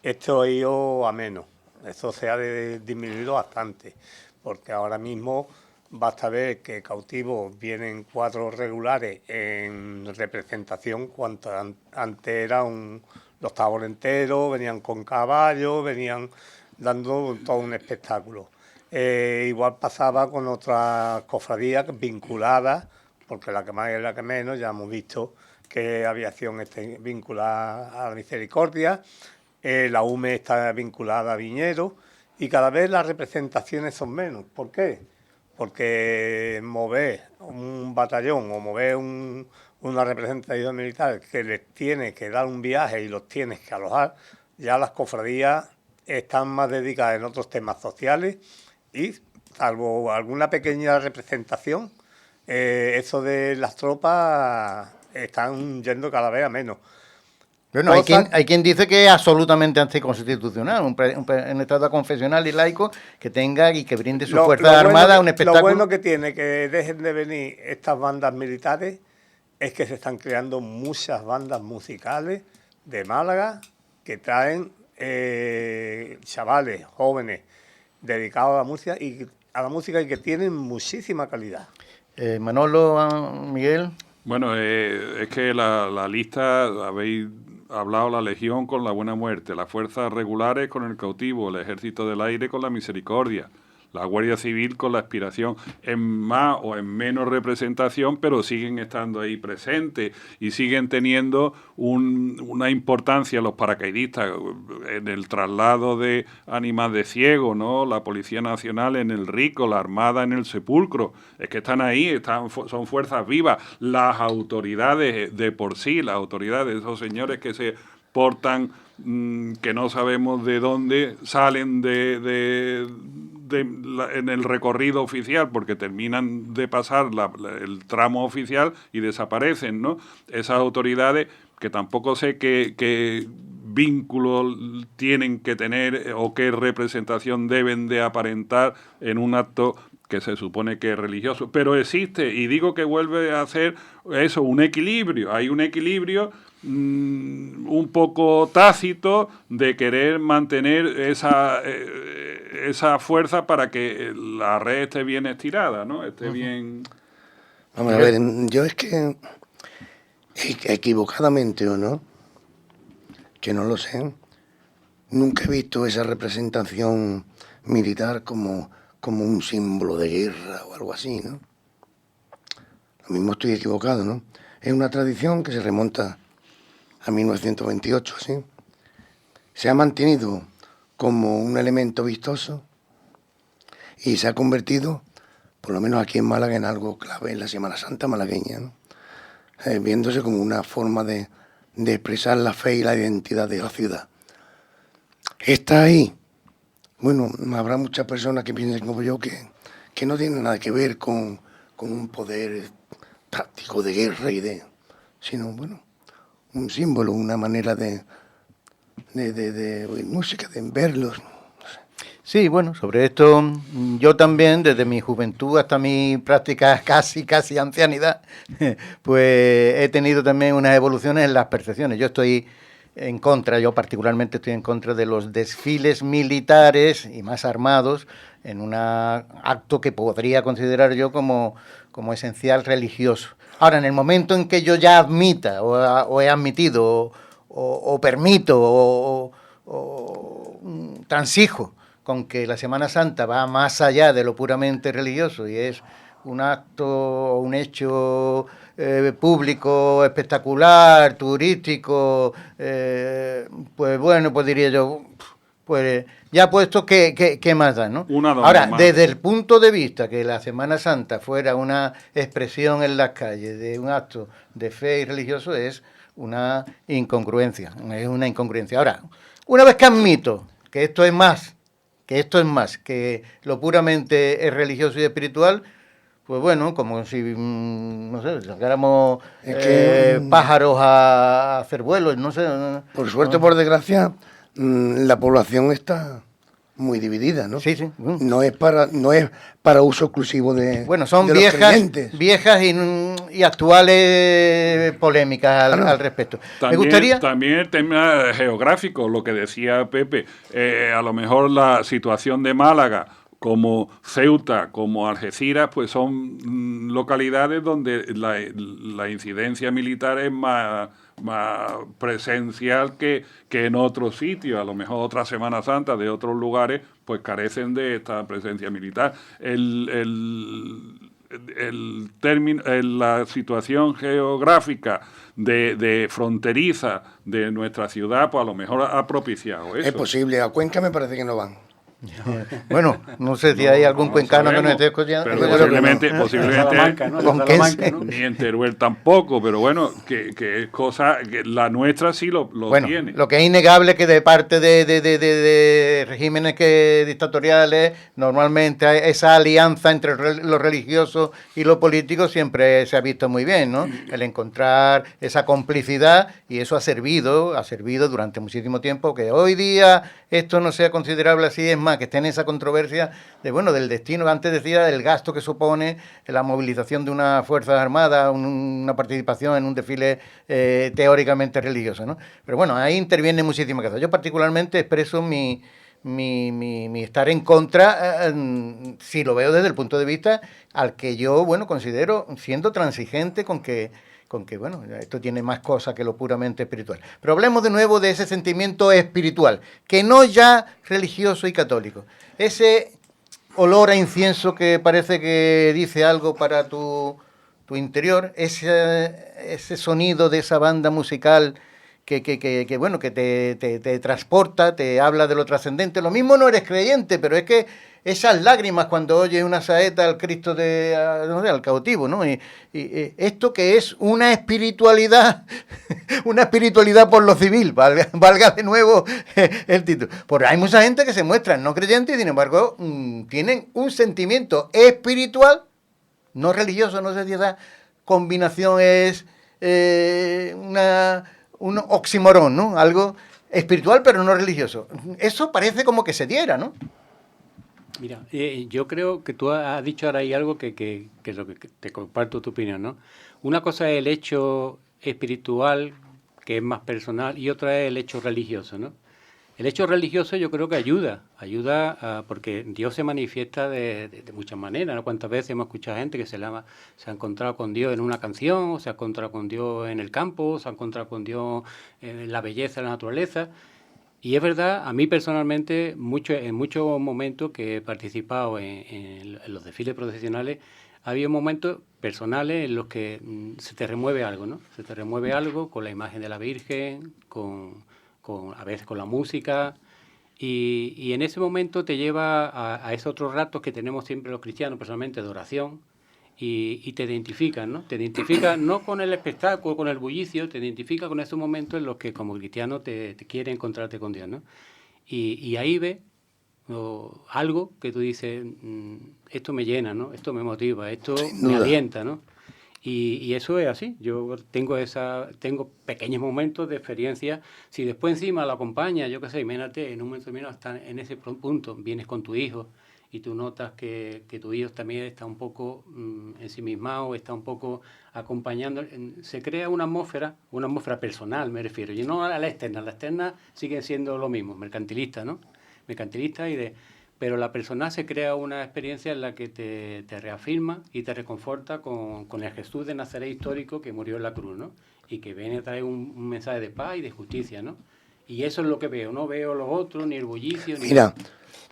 Esto ha ido a menos. Eso se ha disminuido bastante, porque ahora mismo basta ver que cautivos vienen 4 regulares en representación, cuanto antes eran los taborenteros, venían con caballos, venían dando todo un espectáculo. Igual pasaba con otras cofradías vinculadas, porque la que más es la que menos, ya hemos visto que aviación está vinculada a la Misericordia, la UME está vinculada a Viñeros, y cada vez las representaciones son menos. ¿Por qué? Porque mover un batallón o mover una representación militar que les tiene que dar un viaje y los tienes que alojar, ya las cofradías están más dedicadas en otros temas sociales, y salvo alguna pequeña representación, eso de las tropas están yendo cada vez a menos. Bueno, hay quien dice que es absolutamente anticonstitucional, un estado confesional y laico que tenga y que brinde su fuerza armada un espectáculo. Lo bueno que tiene que dejen de venir estas bandas militares es que se están creando muchas bandas musicales de Málaga que traen chavales, jóvenes, dedicados a la música y que tienen muchísima calidad. Manolo, Miguel. Bueno, es que la lista, habéis hablado la Legión con la Buena Muerte, las fuerzas regulares con el cautivo, el Ejército del Aire con la Misericordia, la Guardia Civil con la aspiración en más o en menos representación, pero siguen estando ahí presentes y siguen teniendo una importancia los paracaidistas en el traslado de ánimas de ciego, ¿no? La Policía Nacional en el Rico, la Armada en el Sepulcro, es que están ahí, son fuerzas vivas, las autoridades de por sí, las autoridades, esos señores que se portan, que no sabemos de dónde salen en el recorrido oficial, porque terminan de pasar el tramo oficial y desaparecen, ¿no? Esas autoridades que tampoco sé qué vínculo tienen que tener o qué representación deben de aparentar en un acto que se supone que es religioso, pero existe, y digo que vuelve a ser eso, un equilibrio. Hay un equilibrio un poco tácito de querer mantener esa fuerza para que la red esté bien estirada, ¿no? Esté bien... Vamos a ver, yo es que equivocadamente o no, que no lo sé, nunca he visto esa representación militar como un símbolo de guerra o algo así, ¿no? Lo mismo estoy equivocado, ¿no? Es una tradición que se remonta a 1928, ¿sí? Se ha mantenido como un elemento vistoso y se ha convertido, por lo menos aquí en Málaga, en algo clave en la Semana Santa malagueña, ¿no? Viéndose como una forma de expresar la fe y la identidad de la ciudad. Está ahí. Bueno, habrá muchas personas que piensen como yo que no tiene nada que ver con un poder táctico de guerra sino, bueno, un símbolo, una manera de oír música, de verlos. Sí, bueno, sobre esto yo también, desde mi juventud hasta mi práctica casi ancianidad, pues he tenido también unas evoluciones en las percepciones. Yo particularmente estoy en contra de los desfiles militares y más armados en un acto que podría considerar yo como esencial religioso. Ahora, en el momento en que yo ya admita o he admitido o permito o transijo con que la Semana Santa va más allá de lo puramente religioso y es un acto, un hecho público, espectacular, turístico, pues bueno, pues diría yo, pues ya puesto, ¿qué más da, no? Ahora, desde el punto de vista que la Semana Santa fuera una expresión en las calles de un acto de fe y religioso, es una incongruencia, Ahora, una vez que admito que esto es más que lo puramente es religioso y espiritual, pues bueno, como si, no sé, sacáramos pájaros a hacer vuelos, no sé. Por suerte o por desgracia, la población está muy dividida, ¿no? Sí, sí. No es para uso exclusivo de Bueno, son de viejas y actuales polémicas al respecto. También, me gustaría... También el tema geográfico, lo que decía Pepe, a lo mejor la situación de Málaga, como Ceuta, como Algeciras, pues son localidades donde la incidencia militar es más presencial que en otros sitios. A lo mejor otras Semana Santa de otros lugares pues carecen de esta presencia militar. La situación geográfica de fronteriza de nuestra ciudad, pues a lo mejor ha propiciado eso. Es posible. A Cuenca me parece que no van. Bueno, no sé si hay algún cuencano que nos esté escuchando. Pero posiblemente ni en Teruel tampoco, pero bueno, que es cosa que la nuestra sí lo tiene. Lo que es innegable es que de parte de regímenes dictatoriales, normalmente esa alianza entre lo religioso y lo político siempre se ha visto muy bien, ¿no? El encontrar esa complicidad, y eso ha servido durante muchísimo tiempo, que hoy día esto no sea considerable así, es más, que esté en esa controversia del destino. Antes decía del gasto que supone la movilización de una fuerza armada, una participación en un desfile teóricamente religioso, ¿no? Pero bueno, ahí interviene muchísimas cosas. Yo particularmente expreso mi estar en contra, si lo veo desde el punto de vista al que yo, considero siendo transigente con que bueno, esto tiene más cosas que lo puramente espiritual. Pero hablemos de nuevo de ese sentimiento espiritual, que no ya religioso y católico. Ese olor a incienso que parece que dice algo para tu interior, ese sonido de esa banda musical que bueno, que te transporta, te habla de lo trascendente. Lo mismo no eres creyente, pero es que esas lágrimas cuando oyes una saeta al Cristo no sé, al cautivo, ¿no? Y esto que es una espiritualidad por lo civil, valga de nuevo el título. Porque hay mucha gente que se muestra no creyente y sin embargo tienen un sentimiento espiritual, no religioso, no sé si esa combinación es un oxímoron, ¿no? Algo espiritual pero no religioso. Eso parece como que se diera, ¿no? Mira, yo creo que tú has dicho ahora ahí algo que es lo que te comparto tu opinión, ¿no? Una cosa es el hecho espiritual, que es más personal, y otra es el hecho religioso, ¿no? El hecho religioso yo creo que ayuda porque Dios se manifiesta de muchas maneras, ¿no? Cuántas veces hemos escuchado gente que se ha encontrado con Dios en una canción, o se ha encontrado con Dios en el campo, o se ha encontrado con Dios en la belleza de la naturaleza. Y es verdad, a mí personalmente, en muchos momentos que he participado en los desfiles procesionales, ha habido momentos personales en los que se te remueve algo, ¿no? Se te remueve algo con la imagen de la Virgen, a veces con la música, y en ese momento te lleva a esos otros ratos que tenemos siempre los cristianos, personalmente, de oración, y te identifican, ¿no? Te identifican no con el espectáculo, con el bullicio, te identifica con esos momentos en los que como cristiano te quiere encontrarte con Dios, ¿no? Y ahí ves algo que tú dices, esto me llena, ¿no? Esto me motiva, esto me alienta, ¿no? Y eso es así. Yo tengo pequeños momentos de experiencia. Si después encima lo acompaña, yo qué sé, imagínate, en un momento menos hasta en ese punto, vienes con tu hijo y tú notas que tu hijo también está un poco ensimismado, está un poco acompañando. Se crea una atmósfera personal, me refiero. Y no a la externa. La externa sigue siendo lo mismo, mercantilista, ¿no? Pero la personal se crea una experiencia en la que te reafirma y te reconforta con el Jesús de Nazaret histórico que murió en la cruz, ¿no? Y que viene a traer un mensaje de paz y de justicia, ¿no? Y eso es lo que veo. No veo lo otro, ni el bullicio, ni... Mira,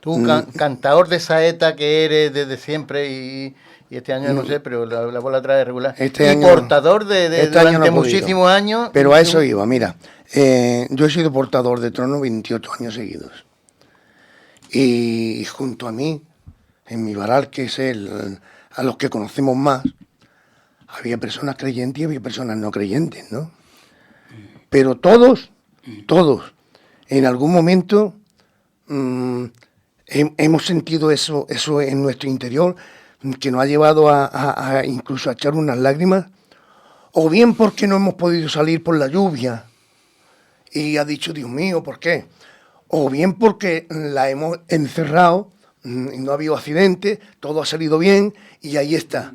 tú, cantador de saeta que eres desde siempre y este año no sé, pero la bola trae regular. Portador durante muchísimos años. Pero a eso iba, mira. Yo he sido portador de trono 28 años seguidos. Y junto a mí, en mi varal, que es a los que conocemos más, había personas creyentes y había personas no creyentes, ¿no? Pero todos, en algún momento hemos sentido eso en nuestro interior, que nos ha llevado a incluso a echar unas lágrimas, o bien porque no hemos podido salir por la lluvia y ha dicho, Dios mío, ¿por qué? O bien porque la hemos encerrado, y no ha habido accidente, todo ha salido bien y ahí está.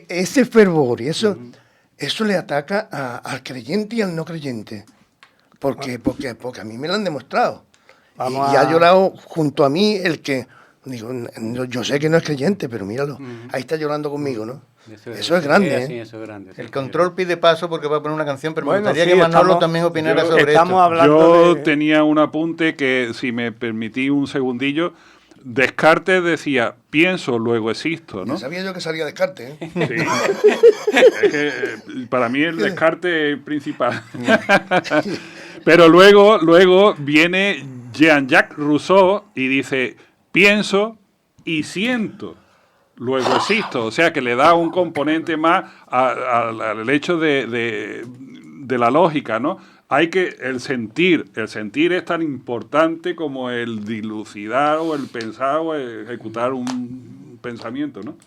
Ese fervor y eso le ataca al creyente y al no creyente, porque a mí me lo han demostrado. Y ha llorado junto a mí el que, digo, yo sé que no es creyente, pero míralo, ahí está llorando conmigo, ¿no? Eso es grande, sí, eso es grande. El control pide paso porque va a poner una canción, pero me gustaría que Manolo también opinara sobre esto. Yo tenía un apunte que, si me permití un segundillo, Descartes decía, pienso, luego existo, ¿no? Ya sabía yo que salía Descartes, ¿eh? Sí. Es que para mí el Descartes principal. Pero luego viene Jean-Jacques Rousseau y dice, pienso y siento, luego existo. O sea, que le da un componente más al hecho de la lógica, ¿no? El sentir es tan importante como el dilucidar o el pensar o el ejecutar un pensamiento, ¿no?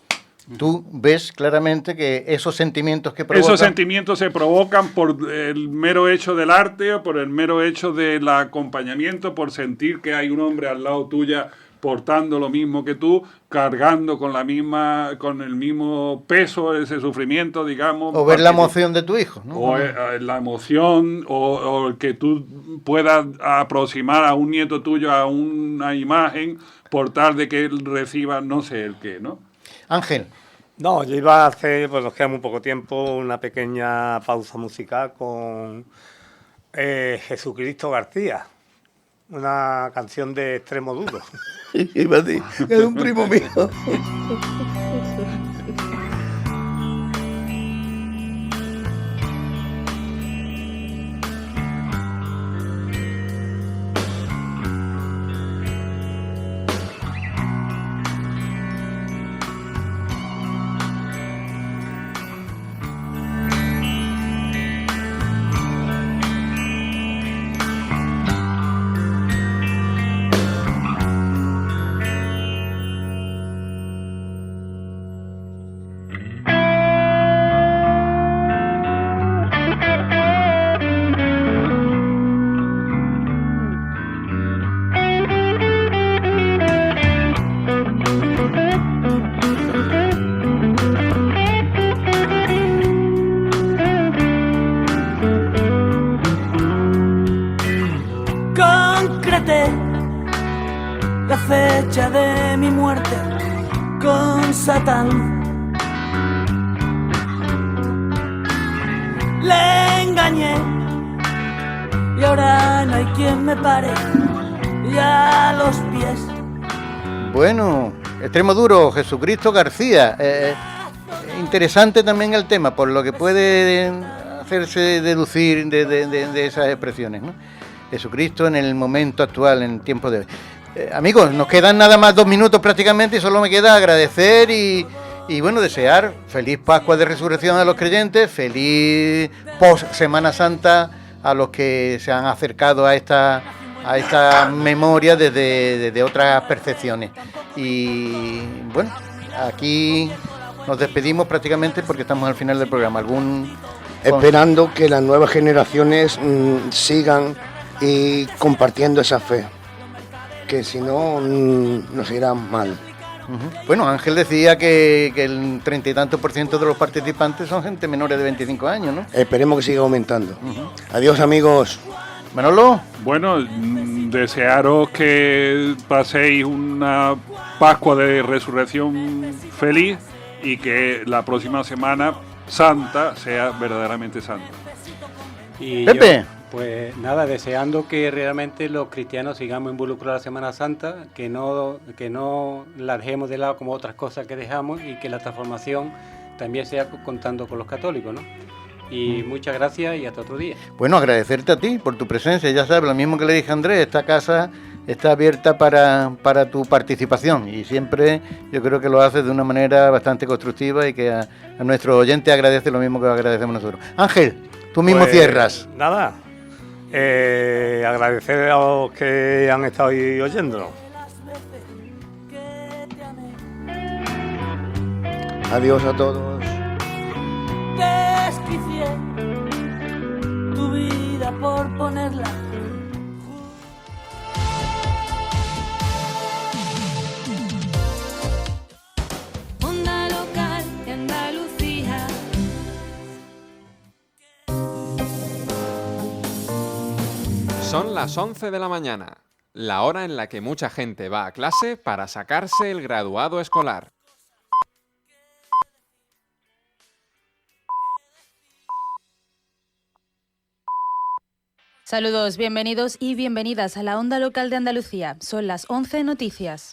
Tú ves claramente que esos sentimientos que provocan... Esos sentimientos se provocan por el mero hecho del arte o por el mero hecho del acompañamiento, por sentir que hay un hombre al lado tuya portando lo mismo que tú, cargando con el mismo peso ese sufrimiento, digamos. O ver la emoción de tu hijo, ¿no? O la emoción, o el que tú puedas aproximar a un nieto tuyo a una imagen por tal de que él reciba no sé el qué, ¿no? Ángel. No, yo iba a hacer, pues nos queda muy poco tiempo, una pequeña pausa musical con Jesucristo García. una canción de Extremoduro. Iba a decir, es un primo mío. Concreté la fecha de mi muerte con Satán. Le engañé y ahora no hay quien me pare ya a los pies. Bueno, Extremoduro, Jesucristo García. Interesante también el tema, por lo que puede hacerse deducir de esas expresiones, ¿no? Jesucristo en el momento actual, en el tiempo de hoy. Amigos, nos quedan nada más 2 minutos prácticamente y solo me queda agradecer y bueno, desear feliz Pascua de Resurrección a los creyentes, feliz post Semana Santa a los que se han acercado a esta memoria desde otras percepciones. Y bueno, aquí nos despedimos prácticamente porque estamos al final del programa. Esperando que las nuevas generaciones sigan y compartiendo esa fe, que si no nos irá mal. Uh-huh. Bueno, Ángel decía que el 30 y tantos % de los participantes son gente menores de 25 años, ¿no? Esperemos que siga aumentando. Uh-huh. Adiós, amigos. Manolo. Bueno, desearos que paséis una Pascua de Resurrección feliz y que la próxima Semana Santa sea verdaderamente santa. Y Pepe. yo, pues nada, deseando que realmente los cristianos sigamos involucrados en la Semana Santa, que no la dejemos de lado como otras cosas que dejamos y que la transformación también sea contando con los católicos, ¿no? Y muchas gracias y hasta otro día. Bueno, agradecerte a ti por tu presencia. Ya sabes, lo mismo que le dije a Andrés, esta casa está abierta para tu participación y siempre yo creo que lo haces de una manera bastante constructiva y que a nuestros oyentes agradece lo mismo que agradecemos nosotros. Ángel, tú mismo Pues, cierras. Nada, agradecer a los que han estado ahí oyéndonos. Adiós a todos. Desquicié tu vida por ponerla. Onda local de Andalucía. Son las 11 de la mañana, la hora en la que mucha gente va a clase para sacarse el graduado escolar. Saludos, bienvenidos y bienvenidas a la Onda Local de Andalucía. Son las 11 noticias.